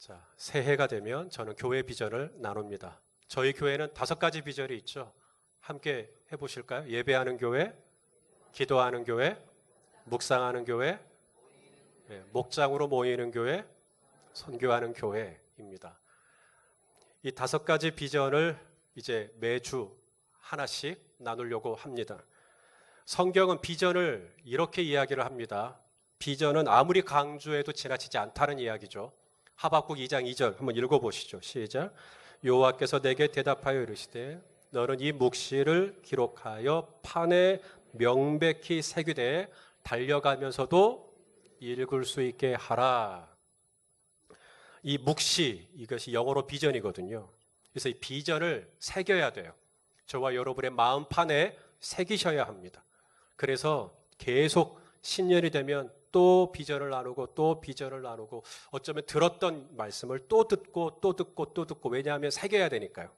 자, 새해가 되면 저는 교회 비전을 나눕니다. 저희 교회는 5가지 비전이 있죠. 함께 해보실까요? 예배하는 교회, 기도하는 교회, 묵상하는 교회, 목장으로 모이는 교회, 선교하는 교회입니다. 이 5가지 비전을 이제 매주 하나씩 나누려고 합니다. 성경은 비전을 이렇게 이야기를 합니다. 비전은 아무리 강조해도 지나치지 않다는 이야기죠. 하박국 2장 2절 한번 읽어보시죠. 시작. 여호와께서 내게 대답하여 이르시되 너는 이 묵시를 기록하여 판에 명백히 새기되 달려가면서도 읽을 수 있게 하라. 이 묵시, 이것이 영어로 비전이거든요. 그래서 이 비전을 새겨야 돼요. 저와 여러분의 마음판에 새기셔야 합니다. 그래서 계속 신년이 되면 또 비전을 나누고 또 비전을 나누고 어쩌면 들었던 말씀을 또 듣고 또 듣고 또 듣고, 왜냐하면 새겨야 되니까요.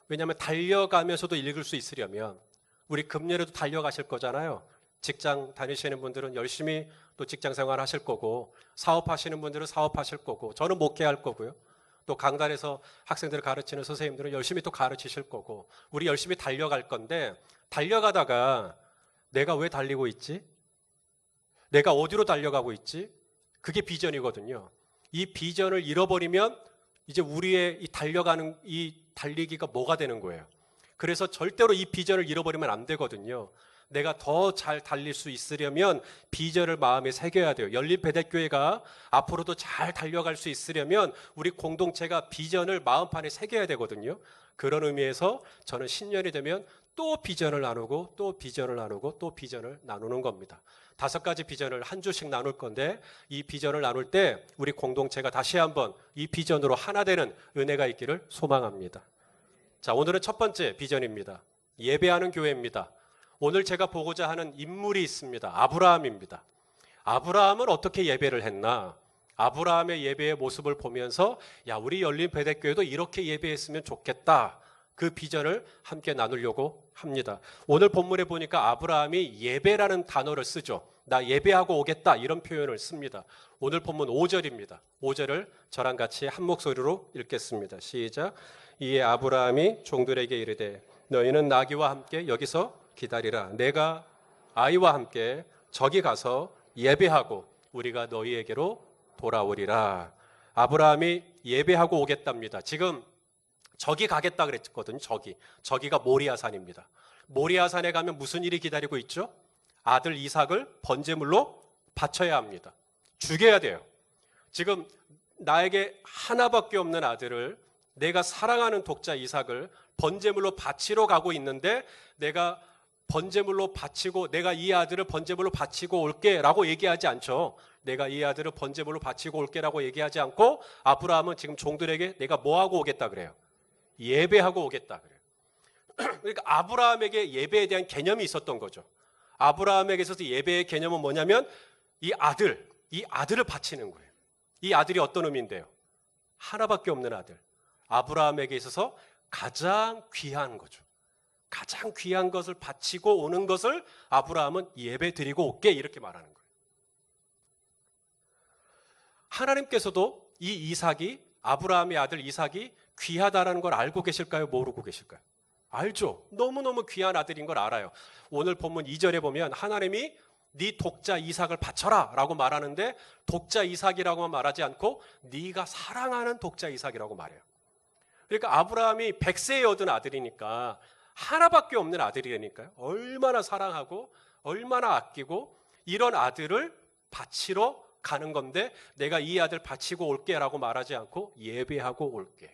왜냐하면 달려가면서도 읽을 수 있으려면 우리 금년에도 달려가실 거잖아요. 직장 다니시는 분들은 열심히 또 직장 생활 하실 거고, 사업하시는 분들은 사업하실 거고, 저는 목회할 거고요. 또 강단에서 학생들을 가르치는 선생님들은 열심히 또 가르치실 거고, 우리 열심히 달려갈 건데, 달려가다가 내가 왜 달리고 있지? 내가 어디로 달려가고 있지? 그게 비전이거든요. 이 비전을 잃어버리면 이제 우리의 이 달려가는 이 달리기가 뭐가 되는 거예요. 그래서 절대로 이 비전을 잃어버리면 안 되거든요. 내가 더 잘 달릴 수 있으려면 비전을 마음에 새겨야 돼요. 열린배대교회가 앞으로도 잘 달려갈 수 있으려면 우리 공동체가 비전을 마음판에 새겨야 되거든요. 그런 의미에서 저는 신년이 되면 또 비전을 나누고 또 비전을 나누고 또 비전을 나누는 겁니다. 5가지 비전을 한 주씩 나눌 건데, 이 비전을 나눌 때 우리 공동체가 다시 한번 이 비전으로 하나 되는 은혜가 있기를 소망합니다. 자, 오늘은 첫 번째 비전입니다. 예배하는 교회입니다. 오늘 제가 보고자 하는 인물이 있습니다. 아브라함입니다. 아브라함은 어떻게 예배를 했나? 아브라함의 예배의 모습을 보면서 야, 우리 열린배대교회도 이렇게 예배했으면 좋겠다. 그 비전을 함께 나누려고 합니다. 오늘 본문에 보니까 아브라함이 예배라는 단어를 쓰죠. 나 예배하고 오겠다, 이런 표현을 씁니다. 오늘 본문 5절입니다. 5절을 저랑 같이 한 목소리로 읽겠습니다. 시작. 이에 아브라함이 종들에게 이르되 너희는 나귀와 함께 여기서 기다리라. 내가 아이와 함께 저기 가서 예배하고 우리가 너희에게로 돌아오리라. 아브라함이 예배하고 오겠답니다. 지금 저기 가겠다 그랬거든요. 저기가 모리아산입니다. 모리아산에 가면 무슨 일이 기다리고 있죠? 아들 이삭을 번제물로 바쳐야 합니다. 죽여야 돼요. 지금 나에게 하나밖에 없는 아들을, 내가 사랑하는 독자 이삭을 번제물로 바치러 가고 있는데, 내가 번제물로 바치고, 내가 이 아들을 번제물로 바치고 올게 라고 얘기하지 않죠. 내가 이 아들을 번제물로 바치고 올게 라고 얘기하지 않고, 아브라함은 지금 종들에게 내가 뭐 하고 오겠다 그래요? 예배하고 오겠다 그래요. 그러니까 아브라함에게 예배에 대한 개념이 있었던 거죠. 아브라함에게 있어서 예배의 개념은 뭐냐면 이 아들을 바치는 거예요. 이 아들이 어떤 의미인데요? 하나밖에 없는 아들. 아브라함에게 있어서 가장 귀한 거죠. 가장 귀한 것을 바치고 오는 것을 아브라함은 예배 드리고 올게, 이렇게 말하는 거예요. 하나님께서도 이 이삭이, 아브라함의 아들 이삭이 귀하다라는 걸 알고 계실까요? 모르고 계실까요? 알죠. 너무너무 귀한 아들인 걸 알아요. 오늘 본문 2절에 보면 하나님이 네 독자 이삭을 바쳐라 라고 말하는데, 독자 이삭이라고만 말하지 않고 네가 사랑하는 독자 이삭이라고 말해요. 그러니까 아브라함이 100세에 얻은 아들이니까, 하나밖에 없는 아들이라니까요. 얼마나 사랑하고 얼마나 아끼고 이런 아들을 바치러 가는 건데, 내가 이 아들 바치고 올게 라고 말하지 않고 예배하고 올게.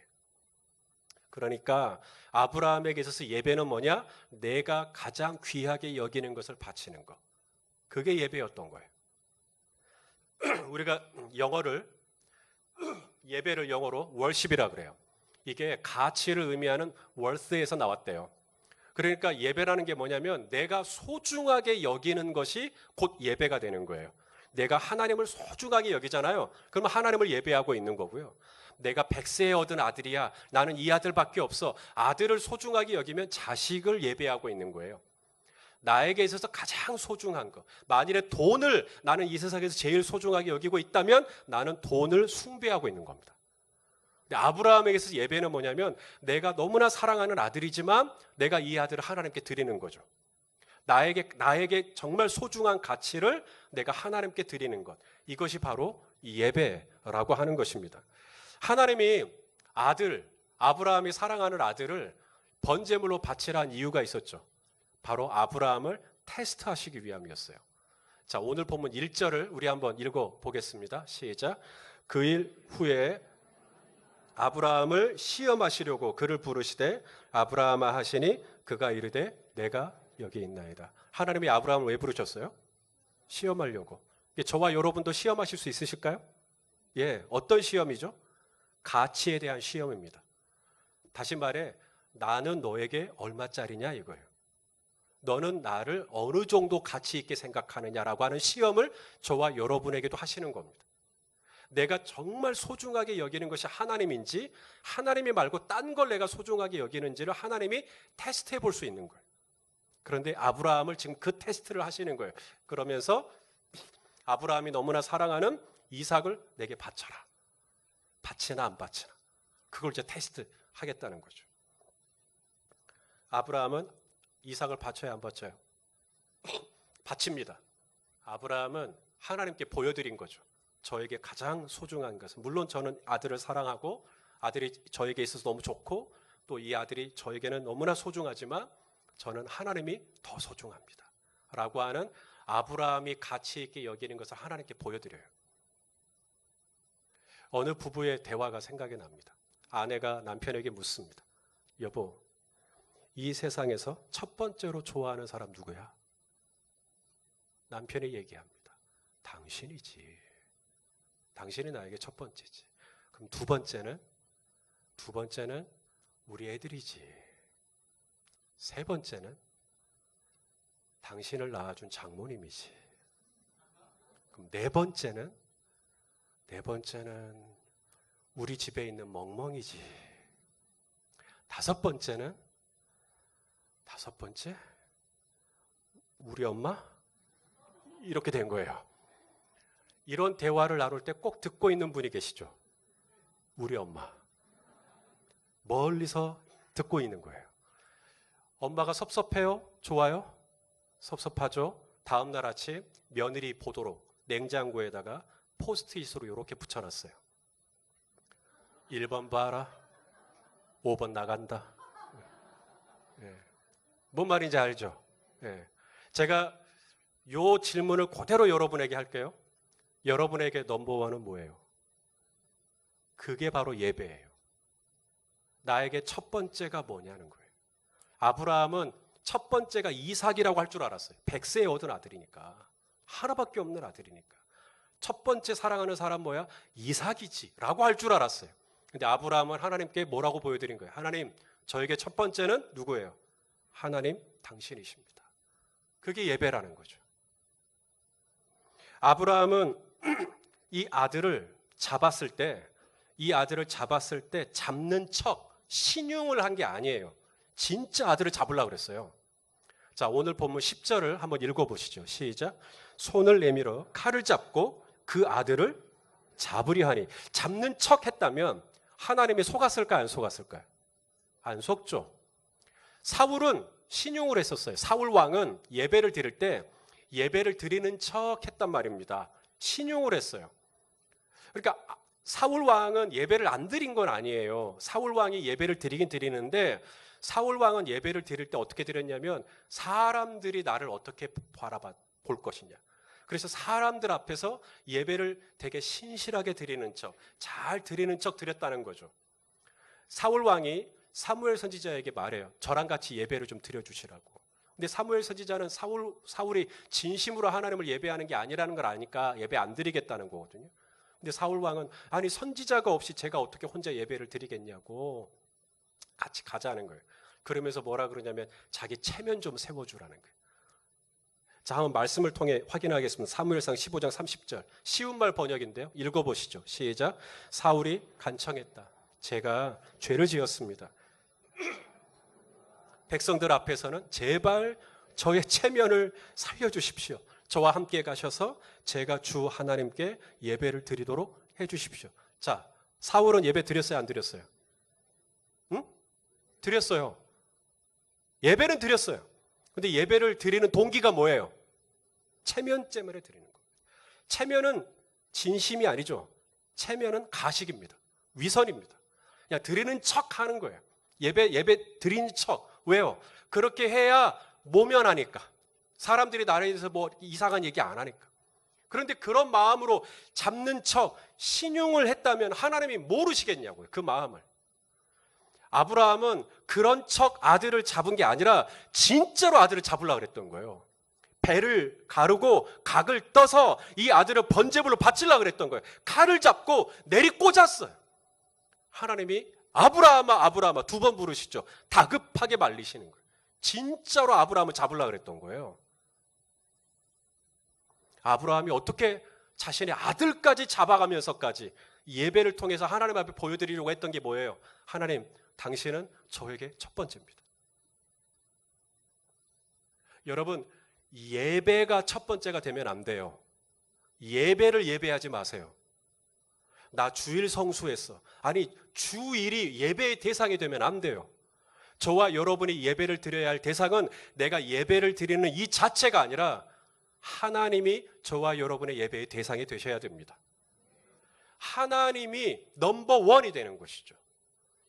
그러니까 아브라함에게 있어서 예배는 뭐냐? 내가 가장 귀하게 여기는 것을 바치는 것. 그게 예배였던 거예요. 우리가 예배를 영어로 worship이라 그래요. 이게 가치를 의미하는 worth에서 나왔대요. 그러니까 예배라는 게 뭐냐면 내가 소중하게 여기는 것이 곧 예배가 되는 거예요. 내가 하나님을 소중하게 여기잖아요. 그러면 하나님을 예배하고 있는 거고요. 내가 100세에 얻은 아들이야, 나는 이 아들밖에 없어, 아들을 소중하게 여기면 자식을 예배하고 있는 거예요. 나에게 있어서 가장 소중한 것, 만일에 돈을 나는 이 세상에서 제일 소중하게 여기고 있다면 나는 돈을 숭배하고 있는 겁니다. 근데 아브라함에게서 예배는 뭐냐면 내가 너무나 사랑하는 아들이지만 내가 이 아들을 하나님께 드리는 거죠. 나에게 정말 소중한 가치를 내가 하나님께 드리는 것. 이것이 바로 이 예배라고 하는 것입니다. 하나님이 아브라함이 사랑하는 아들을 번제물로 바치라는 이유가 있었죠. 바로 아브라함을 테스트하시기 위함이었어요. 자, 오늘 본문 1절을 우리 한번 읽어보겠습니다. 시작. 그 일 후에 아브라함을 시험하시려고 그를 부르시되 아브라함아 하시니 그가 이르되 내가 여기 있나이다. 하나님이 아브라함을 왜 부르셨어요? 시험하려고. 저와 여러분도 시험하실 수 있으실까요? 예, 어떤 시험이죠? 가치에 대한 시험입니다. 다시 말해 나는 너에게 얼마짜리냐 이거예요. 너는 나를 어느 정도 가치 있게 생각하느냐라고 하는 시험을 저와 여러분에게도 하시는 겁니다. 내가 정말 소중하게 여기는 것이 하나님인지 하나님이 말고 딴 걸 내가 소중하게 여기는지를 하나님이 테스트해 볼 수 있는 거예요. 그런데 아브라함을 지금 그 테스트를 하시는 거예요. 그러면서 아브라함이 너무나 사랑하는 이삭을 내게 바쳐라. 바치나 안 바치나. 그걸 이제 테스트 하겠다는 거죠. 아브라함은 이삭을 바쳐야 안 바쳐요? 바칩니다. 아브라함은 하나님께 보여드린 거죠. 저에게 가장 소중한 것은, 물론 저는 아들을 사랑하고 아들이 저에게 있어서 너무 좋고 또 이 아들이 저에게는 너무나 소중하지만 저는 하나님이 더 소중합니다 라고 하는 아브라함이 가치 있게 여기는 것을 하나님께 보여드려요. 어느 부부의 대화가 생각이 납니다. 아내가 남편에게 묻습니다. 여보, 이 세상에서 첫 번째로 좋아하는 사람 누구야? 남편이 얘기합니다. 당신이지. 당신이 나에게 첫 번째지. 그럼 두 번째는 우리 애들이지. 세 번째는 당신을 낳아준 장모님이지. 그럼 네 번째는 우리 집에 있는 멍멍이지. 다섯 번째 우리 엄마? 이렇게 된 거예요. 이런 대화를 나눌 때 꼭 듣고 있는 분이 계시죠? 우리 엄마. 멀리서 듣고 있는 거예요. 엄마가 섭섭해요? 좋아요? 섭섭하죠? 다음날 아침 며느리 보도록 냉장고에다가 포스트잇으로 이렇게 붙여놨어요. 1번 봐라. 5번 나간다. 뭔 말인지 알죠? 제가 이 질문을 그대로 여러분에게 할게요. 여러분에게 넘버원은 뭐예요? 그게 바로 예배예요. 나에게 첫 번째가 뭐냐는 거예요. 아브라함은 첫 번째가 이삭이라고 할 줄 알았어요. 100세에 얻은 아들이니까. 하나밖에 없는 아들이니까. 첫 번째 사랑하는 사람 뭐야? 이삭이지 라고 할 줄 알았어요. 근데 아브라함은 하나님께 뭐라고 보여드린 거예요? 하나님, 저에게 첫 번째는 누구예요? 하나님, 당신이십니다. 그게 예배라는 거죠. 아브라함은 이 아들을 잡았을 때 잡는 척 신용을 한 게 아니에요. 진짜 아들을 잡으려고 그랬어요. 자, 오늘 본문 10절을 한번 읽어보시죠. 시작. 손을 내밀어 칼을 잡고 그 아들을 잡으려 하니. 잡는 척 했다면 하나님이 속았을까요? 안 속았을까요? 안 속죠. 사울은 신용을 했었어요. 사울 왕은 예배를 드릴 때 예배를 드리는 척 했단 말입니다. 신용을 했어요. 그러니까 사울 왕은 예배를 안 드린 건 아니에요. 사울 왕이 예배를 드리긴 드리는데 사울 왕은 예배를 드릴 때 어떻게 드렸냐면 사람들이 나를 어떻게 볼 것이냐. 그래서 사람들 앞에서 예배를 되게 신실하게 드리는 척, 잘 드리는 척 드렸다는 거죠. 사울 왕이 사무엘 선지자에게 말해요. 저랑 같이 예배를 좀 드려주시라고. 근데 사무엘 선지자는 사울이 진심으로 하나님을 예배하는 게 아니라는 걸 아니까 예배 안 드리겠다는 거거든요. 근데 사울 왕은 아니 선지자가 없이 제가 어떻게 혼자 예배를 드리겠냐고 같이 가자는 거예요. 그러면서 뭐라 그러냐면 자기 체면 좀 세워주라는 거예요. 자, 한번 말씀을 통해 확인하겠습니다. 사무엘상 15장 30절. 쉬운 말 번역인데요. 읽어보시죠. 시작. 사울이 간청했다. 제가 죄를 지었습니다. 백성들 앞에서는 제발 저의 체면을 살려주십시오. 저와 함께 가셔서 제가 주 하나님께 예배를 드리도록 해주십시오. 자, 사울은 예배 드렸어요, 안 드렸어요? 응? 드렸어요. 예배는 드렸어요. 근데 예배를 드리는 동기가 뭐예요? 체면 때문에 드리는 거예요. 체면은 진심이 아니죠. 체면은 가식입니다. 위선입니다. 그냥 드리는 척 하는 거예요. 예배 드리는 척. 왜요? 그렇게 해야 모면하니까. 사람들이 나에 대해서 뭐 이상한 얘기 안 하니까. 그런데 그런 마음으로 잡는 척, 신용을 했다면 하나님이 모르시겠냐고요. 그 마음을. 아브라함은 그런 척 아들을 잡은 게 아니라 진짜로 아들을 잡으려고 그랬던 거예요. 배를 가르고 각을 떠서 이 아들을 번제물로 바치려고 그랬던 거예요. 칼을 잡고 내리꽂았어요. 하나님이 아브라함아 아브라함아 두 번 부르시죠. 다급하게 말리시는 거예요. 진짜로 아브라함을 잡으려고 그랬던 거예요. 아브라함이 어떻게 자신의 아들까지 잡아가면서까지 예배를 통해서 하나님 앞에 보여드리려고 했던 게 뭐예요? 하나님, 당신은 저에게 첫 번째입니다. 여러분, 예배가 첫 번째가 되면 안 돼요. 예배를 예배하지 마세요. 나 주일 성수했어. 아니, 주일이 예배의 대상이 되면 안 돼요. 저와 여러분이 예배를 드려야 할 대상은 내가 예배를 드리는 이 자체가 아니라 하나님이 저와 여러분의 예배의 대상이 되셔야 됩니다. 하나님이 넘버원이 되는 것이죠.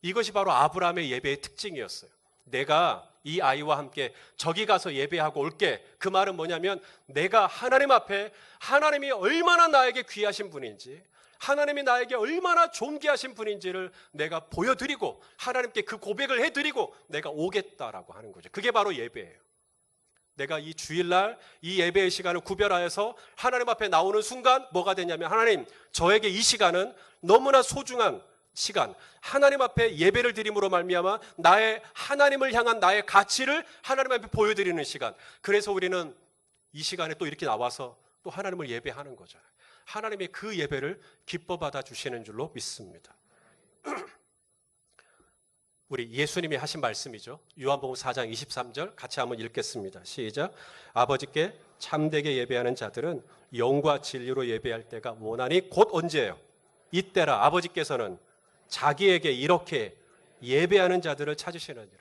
이것이 바로 아브라함의 예배의 특징이었어요. 내가 이 아이와 함께 저기 가서 예배하고 올게. 그 말은 뭐냐면 내가 하나님 앞에 하나님이 얼마나 나에게 귀하신 분인지, 하나님이 나에게 얼마나 존귀하신 분인지를 내가 보여드리고 하나님께 그 고백을 해드리고 내가 오겠다라고 하는 거죠. 그게 바로 예배예요. 내가 이 주일날 이 예배의 시간을 구별하여서 하나님 앞에 나오는 순간 뭐가 되냐면 하나님, 저에게 이 시간은 너무나 소중한 시간, 하나님 앞에 예배를 드림으로 말미암아 나의 하나님을 향한 나의 가치를 하나님 앞에 보여드리는 시간. 그래서 우리는 이 시간에 또 이렇게 나와서 또 하나님을 예배하는 거잖아요. 하나님의 그 예배를 기뻐 받아주시는 줄로 믿습니다. 우리 예수님이 하신 말씀이죠. 요한복음 4장 23절 같이 한번 읽겠습니다. 시작. 아버지께 참되게 예배하는 자들은 영과 진리로 예배할 때가 원하니 곧 언제예요? 이때라. 아버지께서는 자기에게 이렇게 예배하는 자들을 찾으시느니라.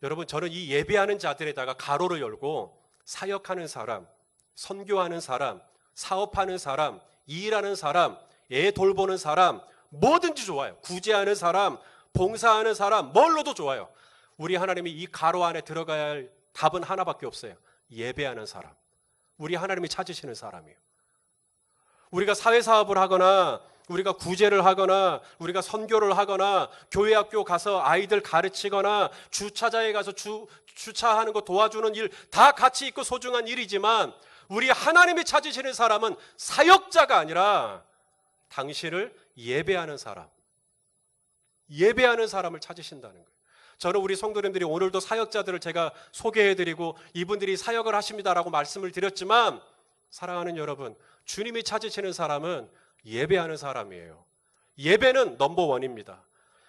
여러분, 저는 이 예배하는 자들에다가 가로를 열고 사역하는 사람, 선교하는 사람, 사업하는 사람, 일하는 사람, 애 돌보는 사람, 뭐든지 좋아요. 구제하는 사람, 봉사하는 사람, 뭘로도 좋아요. 우리 하나님이 이 가로 안에 들어가야 할 답은 하나밖에 없어요. 예배하는 사람. 우리 하나님이 찾으시는 사람이에요. 우리가 사회사업을 하거나 우리가 구제를 하거나 우리가 선교를 하거나 교회 학교 가서 아이들 가르치거나 주차장에 가서 주차하는 거 도와주는 일 다 가치 있고 소중한 일이지만 우리 하나님이 찾으시는 사람은 사역자가 아니라 당신을 예배하는 사람, 예배하는 사람을 찾으신다는 거예요. 저는 우리 성도님들이 오늘도 사역자들을 제가 소개해드리고 이분들이 사역을 하십니다라고 말씀을 드렸지만 사랑하는 여러분, 주님이 찾으시는 사람은 예배하는 사람이에요. 예배는 넘버원입니다.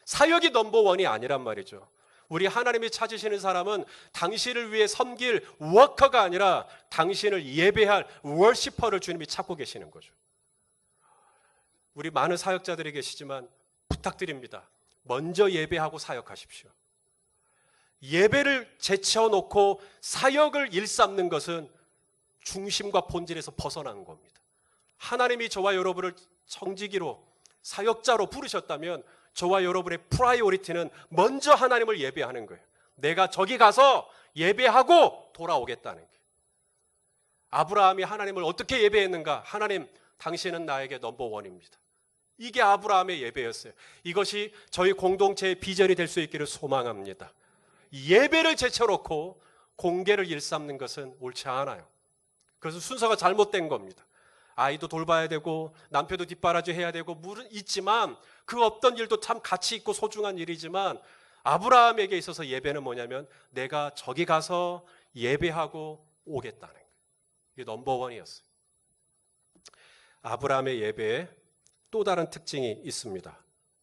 사역이 넘버원이 아니란 말이죠. 우리 하나님이 찾으시는 사람은 당신을 위해 섬길 워커가 아니라 당신을 예배할 워시퍼를 주님이 찾고 계시는 거죠. 우리 많은 사역자들이 계시지만 부탁드립니다. 먼저 예배하고 사역하십시오. 예배를 제쳐놓고 사역을 일삼는 것은 중심과 본질에서 벗어난 겁니다. 하나님이 저와 여러분을 청지기로 사역자로 부르셨다면 저와 여러분의 프라이오리티는 먼저 하나님을 예배하는 거예요. 내가 저기 가서 예배하고 돌아오겠다는 거예요. 아브라함이 하나님을 어떻게 예배했는가? 하나님, 당신은 나에게 넘버원입니다. 이게 아브라함의 예배였어요. 이것이 저희 공동체의 비전이 될 수 있기를 소망합니다. 예배를 제쳐놓고 공개를 일삼는 것은 옳지 않아요. 그래서 순서가 잘못된 겁니다. 아이도 돌봐야 되고 남편도 뒷바라지 해야 되고 물은 있지만 그 어떤 일도 참 가치 있고 소중한 일이지만 아브라함에게 있어서 예배는 뭐냐면 내가 저기 가서 예배하고 오겠다는 거예요. 이게 넘버원이었어요. 아브라함의 예배에 또 다른 특징이 있습니다.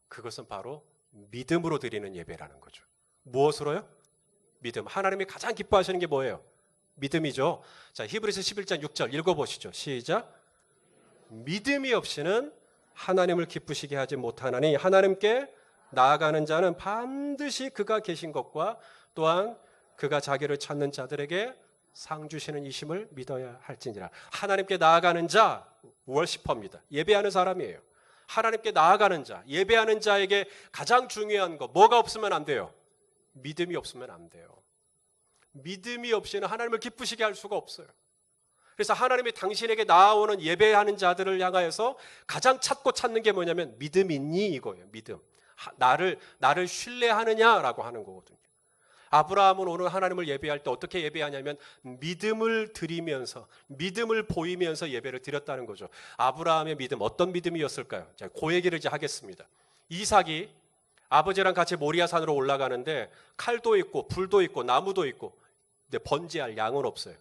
그것은 바로 믿음으로 드리는 예배라는 거죠. 무엇으로요? 믿음. 하나님이 가장 기뻐하시는 게 뭐예요? 믿음이죠. 자, 히브리서 11장 6절 읽어보시죠. 시작. 믿음이 없이는 하나님을 기쁘시게 하지 못하나니 하나님께 나아가는 자는 반드시 그가 계신 것과 또한 그가 자기를 찾는 자들에게 상 주시는 이심을 믿어야 할지니라. 하나님께 나아가는 자, 월시퍼입니다. 예배하는 사람이에요. 하나님께 나아가는 자, 예배하는 자에게 가장 중요한 거 뭐가 없으면 안 돼요? 믿음이 없으면 안 돼요. 믿음이 없이는 하나님을 기쁘시게 할 수가 없어요. 그래서 하나님이 당신에게 나아오는 예배하는 자들을 향하여서 가장 찾는 게 뭐냐면 믿음 있니? 이거예요. 믿음. 나를 신뢰하느냐라고 하는 거거든요. 아브라함은 오늘 하나님을 예배할 때 어떻게 예배하냐면 믿음을 드리면서, 믿음을 보이면서 예배를 드렸다는 거죠. 아브라함의 믿음, 어떤 믿음이었을까요? 자, 그 얘기를 이제 하겠습니다. 이삭이 아버지랑 같이 모리아산으로 올라가는데 칼도 있고 불도 있고 나무도 있고, 근데 번제할 양은 없어요.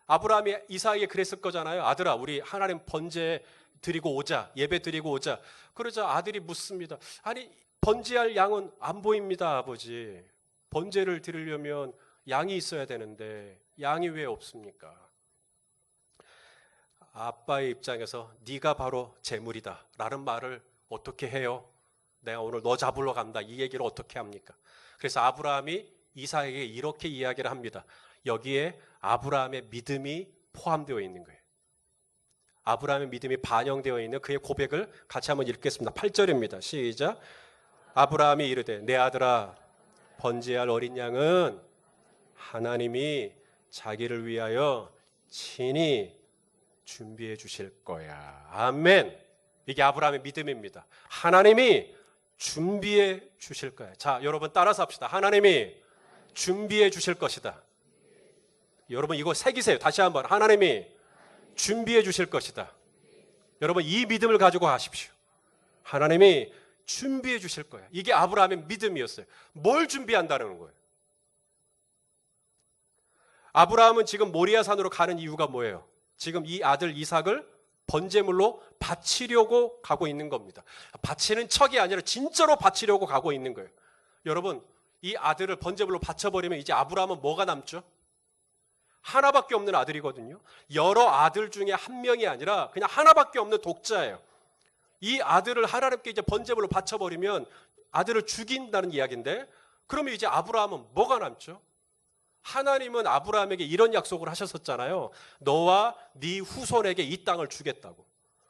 아브라함이 이삭에게 그랬을 거잖아요. 아들아, 우리 하나님 번제 드리고 오자, 예배 드리고 오자. 그러자 아들이 묻습니다. 아니, 번제할 양은 안 보입니다, 아버지. 번제를 드리려면 양이 있어야 되는데 양이 왜 없습니까? 아빠의 입장에서 네가 바로 재물이다 라는 말을 어떻게 해요? 내가 오늘 너 잡으러 간다, 이 얘기를 어떻게 합니까? 그래서 아브라함이 이삭에게 이렇게 이야기를 합니다. 여기에 아브라함의 믿음이 포함되어 있는 거예요. 아브라함의 믿음이 반영되어 있는 그의 고백을 같이 한번 읽겠습니다. 8절입니다. 시작. 아브라함이 이르되 내 아들아, 번제할 어린 양은 하나님이 자기를 위하여 친히 준비해 주실 거야. 아멘. 이게 아브라함의 믿음입니다. 하나님이 준비해 주실 거야. 자, 여러분 따라서 합시다. 하나님이 준비해 주실 것이다. 여러분 이거 새기세요. 다시 한번. 하나님이 준비해 주실 것이다. 여러분 이 믿음을 가지고 가십시오. 하나님이 준비해 주실 거야. 이게 아브라함의 믿음이었어요. 뭘 준비한다는 거예요? 아브라함은 지금 모리아산으로 가는 이유가 뭐예요? 지금 이 아들 이삭을 번제물로 바치려고 가고 있는 겁니다. 바치는 척이 아니라 진짜로 바치려고 가고 있는 거예요. 여러분, 이 아들을 번제물로 바쳐버리면 이제 아브라함은 뭐가 남죠? 하나밖에 없는 아들이거든요. 여러 아들 중에 한 명이 아니라 그냥 하나밖에 없는 독자예요. 이 아들을 하나님께 이제 번제물로 바쳐버리면 아들을 죽인다는 이야기인데, 그러면 이제 아브라함은 뭐가 남죠? 하나님은 아브라함에게 이런 약속을 하셨었잖아요. 너와 네 후손에게 이 땅을 주겠다고.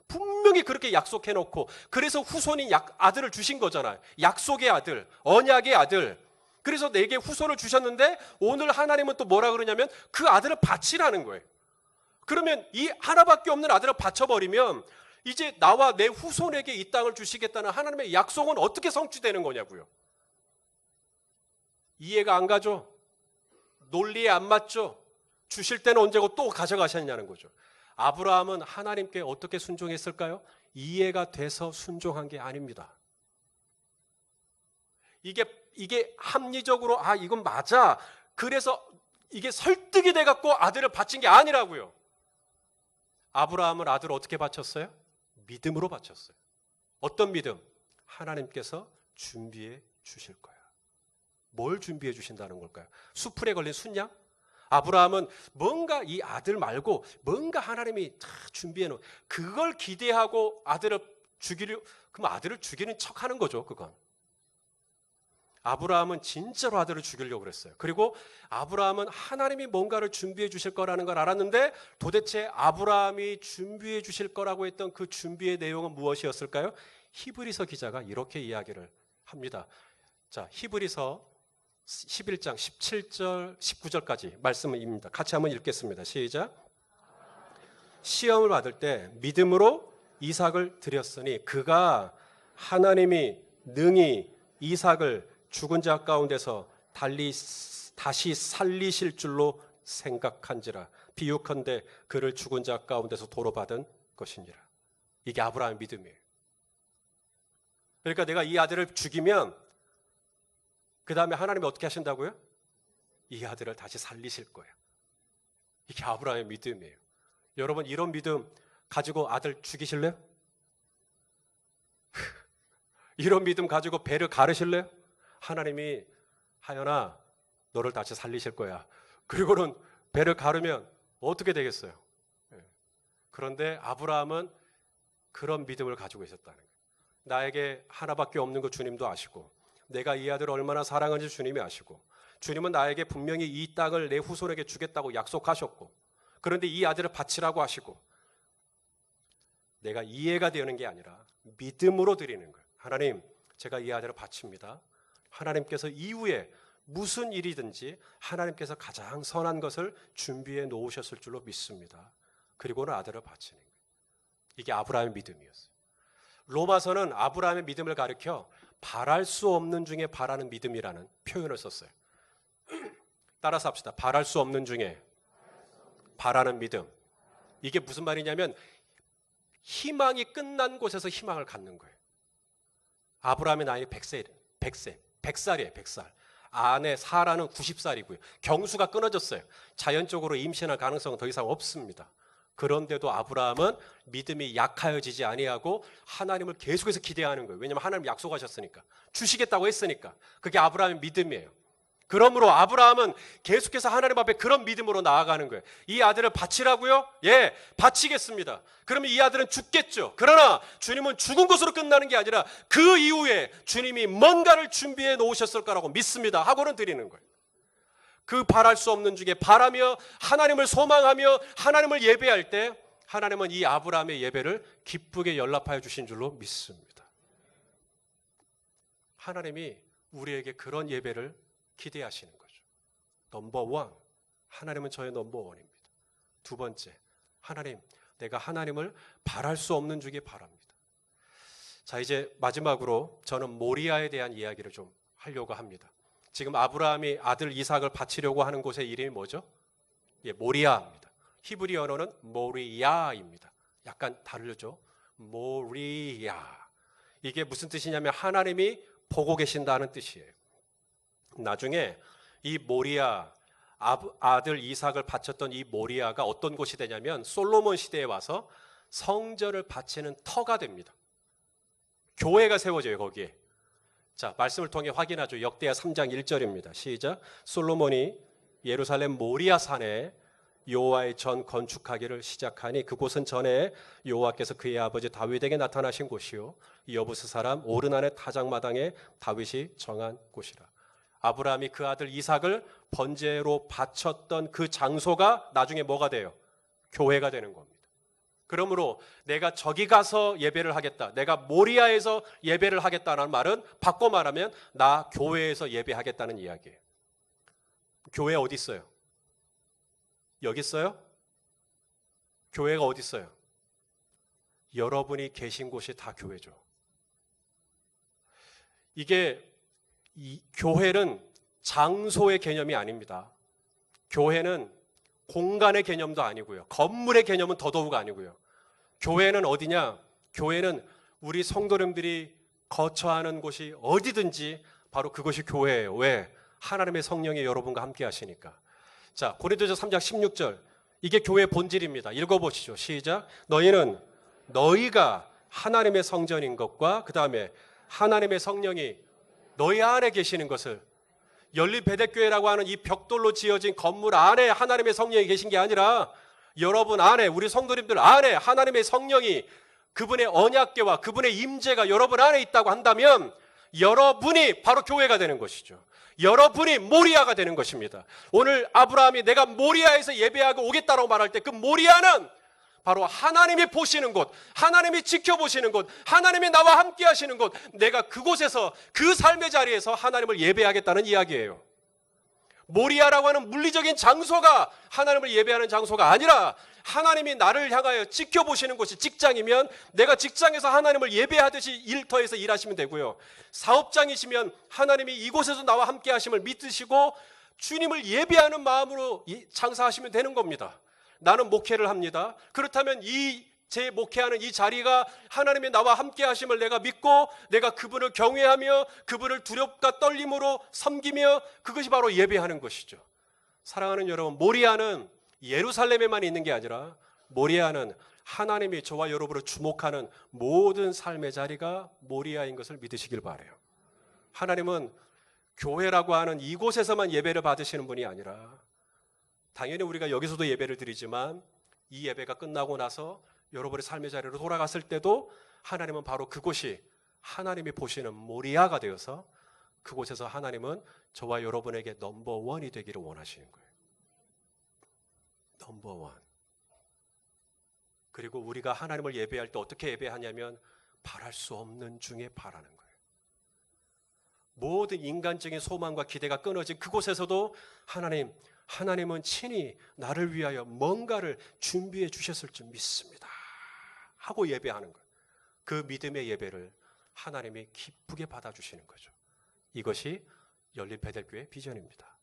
분명히 그렇게 약속해놓고, 그래서 후손인 아들을 주신 거잖아요. 약속의 아들, 언약의 아들. 그래서 내게 후손을 주셨는데 오늘 하나님은 또 뭐라 그러냐면 그 아들을 바치라는 거예요. 그러면 이 하나밖에 없는 아들을 바쳐버리면 이제 나와 내 후손에게 이 땅을 주시겠다는 하나님의 약속은 어떻게 성취되는 거냐고요. 이해가 안 가죠? 논리에 안 맞죠? 주실 때는 언제고 또 가져가셨냐는 거죠. 아브라함은 하나님께 어떻게 순종했을까요? 이해가 돼서 순종한 게 아닙니다. 이게 합리적으로 이건 맞아. 그래서 이게 설득이 돼갖고 아들을 바친 게 아니라고요. 아브라함은 아들을 어떻게 바쳤어요? 믿음으로 바쳤어요. 어떤 믿음? 하나님께서 준비해 주실 거야. 뭘 준비해 주신다는 걸까요? 수풀에 걸린 순양? 아브라함은 뭔가 이 아들 말고 뭔가 하나님이 다 준비해 놓은 그걸 기대하고 아들을 죽이려, 그럼 아들을 죽이는 척 하는 거죠, 그건. 아브라함은 진짜로 아들을 죽이려고 그랬어요. 그리고 아브라함은 하나님이 뭔가를 준비해 주실 거라는 걸 알았는데 도대체 아브라함이 준비해 주실 거라고 했던 그 준비의 내용은 무엇이었을까요? 히브리서 기자가 이렇게 이야기를 합니다. 자, 히브리서 11장 17절 19절까지 말씀입니다. 같이 한번 읽겠습니다. 시작. 시험을 받을 때 믿음으로 이삭을 드렸으니 그가 하나님이 능히 이삭을 죽은 자 가운데서 다시 살리실 줄로 생각한지라. 비유컨대 그를 죽은 자 가운데서 도로 받은 것이니라. 이게 아브라함의 믿음이에요. 그러니까 내가 이 아들을 죽이면 그 다음에 하나님이 어떻게 하신다고요? 이 아들을 다시 살리실 거예요. 이게 아브라함의 믿음이에요. 여러분 이런 믿음 가지고 아들 죽이실래요? 이런 믿음 가지고 배를 가르실래요? 하나님이 하연아 너를 다시 살리실 거야. 그리고는 배를 가르면 어떻게 되겠어요? 그런데 아브라함은 그런 믿음을 가지고 있었다는 거예요. 나에게 하나밖에 없는 거 주님도 아시고, 내가 이 아들을 얼마나 사랑하는지 주님이 아시고, 주님은 나에게 분명히 이 땅을 내 후손에게 주겠다고 약속하셨고, 그런데 이 아들을 바치라고 하시고, 내가 이해가 되는 게 아니라 믿음으로 드리는 거예요. 하나님, 제가 이 아들을 바칩니다. 하나님께서 이후에 무슨 일이든지 하나님께서 가장 선한 것을 준비해 놓으셨을 줄로 믿습니다. 그리고는 아들을 바치는 거예요. 이게 아브라함의 믿음이었어요. 로마서는 아브라함의 믿음을 가리켜 바랄 수 없는 중에 바라는 믿음이라는 표현을 썼어요. 따라서 합시다. 바랄 수 없는 중에 바라는 믿음. 이게 무슨 말이냐면 희망이 끝난 곳에서 희망을 갖는 거예요. 아브라함의 나이 100살이에요. 100살. 아내 사라는 90살이고요. 경수가 끊어졌어요. 자연적으로 임신할 가능성은 더 이상 없습니다. 그런데도 아브라함은 믿음이 약하여지지 아니하고 하나님을 계속해서 기대하는 거예요. 왜냐하면 하나님 약속하셨으니까. 주시겠다고 했으니까. 그게 아브라함의 믿음이에요. 그러므로 아브라함은 계속해서 하나님 앞에 그런 믿음으로 나아가는 거예요. 이 아들을 바치라고요? 예, 바치겠습니다. 그러면 이 아들은 죽겠죠. 그러나 주님은 죽은 것으로 끝나는 게 아니라 그 이후에 주님이 뭔가를 준비해 놓으셨을 거라고 믿습니다 하고는 드리는 거예요. 그 바랄 수 없는 중에 바라며 하나님을 소망하며 하나님을 예배할 때 하나님은 이 아브라함의 예배를 기쁘게 연락하여 주신 줄로 믿습니다. 하나님이 우리에게 그런 예배를 기대하시는 거죠. 넘버 원, 하나님은 저의 넘버 원입니다. 두 번째, 하나님, 내가 하나님을 바랄 수 없는 중에 바랍니다. 자, 이제 마지막으로 저는 모리아에 대한 이야기를 좀 하려고 합니다. 지금 아브라함이 아들 이삭을 바치려고 하는 곳의 이름이 뭐죠? 예, 모리아입니다. 히브리 언어는 모리야입니다. 약간 다르죠? 모리야. 이게 무슨 뜻이냐면 하나님이 보고 계신다는 뜻이에요. 나중에 이 모리아, 아들 이삭을 바쳤던 이 모리아가 어떤 곳이 되냐면 솔로몬 시대에 와서 성전을 바치는 터가 됩니다. 교회가 세워져요, 거기에. 자, 말씀을 통해 확인하죠. 역대하 3장 1절입니다. 시작. 솔로몬이 예루살렘 모리아 산에 여호와의 전 건축하기를 시작하니 그곳은 전에 여호와께서 그의 아버지 다윗에게 나타나신 곳이요 여부스 사람 오르난의 타작마당에 다윗이 정한 곳이라. 아브라함이 그 아들 이삭을 번제로 바쳤던 그 장소가 나중에 뭐가 돼요? 교회가 되는 겁니다. 그러므로 내가 저기 가서 예배를 하겠다, 내가 모리아에서 예배를 하겠다는 말은 바꿔 말하면 나 교회에서 예배하겠다는 이야기예요. 교회 어디 있어요? 여기 있어요? 교회가 어디 있어요? 여러분이 계신 곳이 다 교회죠. 이게 이 교회는 장소의 개념이 아닙니다. 교회는 공간의 개념도 아니고요. 건물의 개념은 더더욱 아니고요. 교회는 어디냐? 교회는 우리 성도님들이 거처하는 곳이 어디든지 바로 그것이 교회예요. 왜? 하나님의 성령이 여러분과 함께 하시니까. 자, 고린도전서 3장 16절. 이게 교회의 본질입니다. 읽어보시죠. 시작. 너희는 너희가 하나님의 성전인 것과 그 다음에 하나님의 성령이 너희 안에 계시는 것을, 열린 베데교회라고 하는 이 벽돌로 지어진 건물 안에 하나님의 성령이 계신 게 아니라 여러분 안에, 우리 성도님들 안에 하나님의 성령이, 그분의 언약궤와 그분의 임재가 여러분 안에 있다고 한다면 여러분이 바로 교회가 되는 것이죠. 여러분이 모리아가 되는 것입니다. 오늘 아브라함이 내가 모리아에서 예배하고 오겠다라고 말할 때 그 모리아는 바로 하나님이 보시는 곳, 하나님이 지켜보시는 곳, 하나님이 나와 함께 하시는 곳, 내가 그곳에서 그 삶의 자리에서 하나님을 예배하겠다는 이야기예요. 모리아라고 하는 물리적인 장소가 하나님을 예배하는 장소가 아니라 하나님이 나를 향하여 지켜보시는 곳이 직장이면 내가 직장에서 하나님을 예배하듯이 일터에서 일하시면 되고요. 사업장이시면 하나님이 이곳에서 나와 함께 하심을 믿으시고 주님을 예배하는 마음으로 장사하시면 되는 겁니다. 나는 목회를 합니다. 그렇다면 제 목회하는 이 자리가 하나님이 나와 함께 하심을 내가 믿고 내가 그분을 경외하며 그분을 두렵과 떨림으로 섬기며 그것이 바로 예배하는 것이죠. 사랑하는 여러분, 모리아는 예루살렘에만 있는 게 아니라 모리아는 하나님이 저와 여러분을 주목하는 모든 삶의 자리가 모리아인 것을 믿으시길 바라요. 하나님은 교회라고 하는 이곳에서만 예배를 받으시는 분이 아니라 당연히 우리가 여기서도 예배를 드리지만 이 예배가 끝나고 나서 여러분의 삶의 자리로 돌아갔을 때도 하나님은 바로 그곳이 하나님이 보시는 모리아가 되어서 그곳에서 하나님은 저와 여러분에게 넘버원이 되기를 원하시는 거예요. 넘버원. 그리고 우리가 하나님을 예배할 때 어떻게 예배하냐면 바랄 수 없는 중에 바라는 거예요. 모든 인간적인 소망과 기대가 끊어진 그곳에서도 하나님은 친히 나를 위하여 뭔가를 준비해 주셨을 줄 믿습니다 하고 예배하는 거예요. 그 믿음의 예배를 하나님이 기쁘게 받아주시는 거죠. 이것이 열린 베델교회의 비전입니다.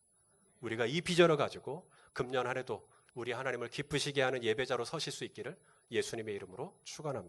우리가 이 비전을 가지고 금년 한 해도 우리 하나님을 기쁘시게 하는 예배자로 서실 수 있기를 예수님의 이름으로 축원합니다.